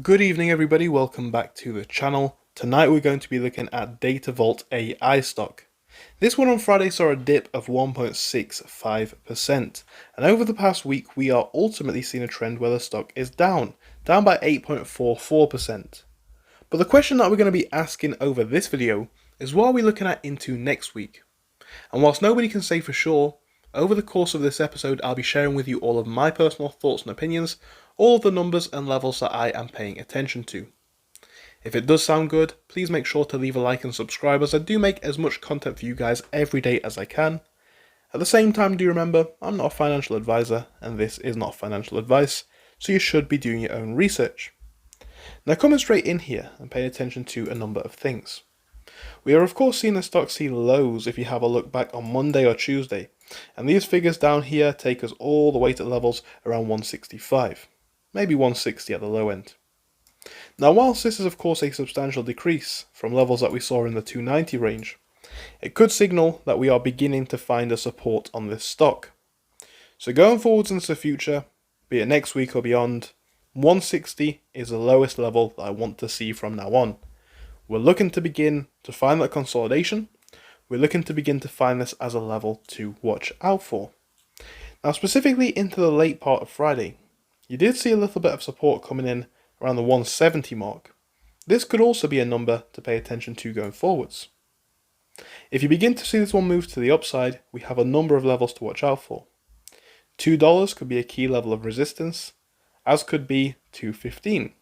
Good evening everybody, welcome back to the channel. Tonight we're going to be looking at Datavault AI stock. This one on Friday saw a dip of 1.65%, and over the past week we are ultimately seeing a trend where the stock is down by 8.44%. But the question that we're going to be asking over this video is what are we looking at into next week? And whilst nobody can say for sure, over the course of this episode I'll be sharing with you all of my personal thoughts and opinions, all of the numbers and levels that I am paying attention to. If it does sound good, please make sure to leave a like and subscribe, as I do make as much content for you guys every day as I can. At the same time, do remember, I'm not a financial advisor and this is not financial advice, so you should be doing your own research. Now coming straight in here and paying attention to a number of things. We are of course seeing the stock see lows if you have a look back on Monday or Tuesday, and these figures down here take us all the way to levels around 165, maybe 160 at the low end. Now whilst this is of course a substantial decrease from levels that we saw in the 290 range, it could signal that we are beginning to find a support on this stock. So going forwards into the future, be it next week or beyond, 160 is the lowest level that I want to see from now on. We're looking to begin to find that consolidation. We're looking to begin to find this as a level to watch out for. Now specifically into the late part of Friday, you did see a little bit of support coming in around the 170 mark. This could also be a number to pay attention to going forwards. If you begin to see this one move to the upside, we have a number of levels to watch out for. $2 could be a key level of resistance, as could be $2.15.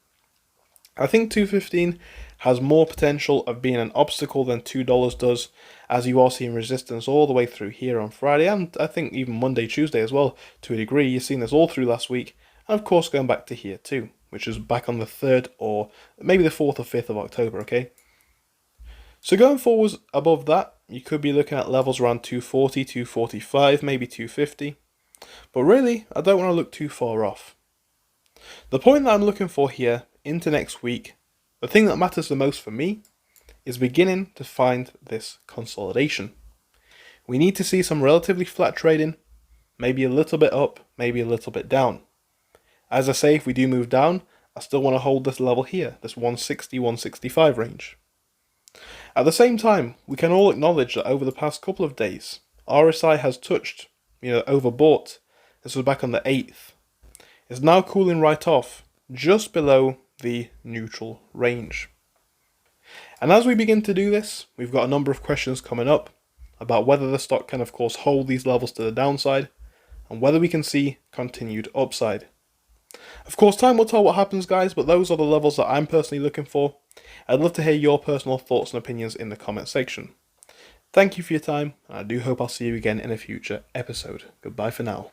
I think $2.15 has more potential of being an obstacle than $2 does, as you are seeing resistance all the way through here on Friday, and I think even Monday, Tuesday as well, to a degree. You've seen this all through last week, and of course going back to here too, which is back on the 3rd or maybe the 4th or 5th of October, okay? So going forwards above that, you could be looking at levels around 240, 245, maybe 250, but really, I don't want to look too far off. The point that I'm looking for here into next week, the thing that matters the most for me, is beginning to find this consolidation. We need to see some relatively flat trading, maybe a little bit up, maybe a little bit down. As I say, if we do move down, I still want to hold this level here, this 160, 165 range. At the same time, we can all acknowledge that over the past couple of days, RSI has touched, overbought. This was back on the 8th. It's now cooling right off, just below the neutral range. And as we begin to do this, we've got a number of questions coming up about whether the stock can of course hold these levels to the downside, and whether we can see continued upside. Of course, time will tell what happens, guys, but those are the levels that I'm personally looking for. I'd love to hear your personal thoughts and opinions in the comment section. Thank you for your time, and I do hope I'll see you again in a future episode. Goodbye for now.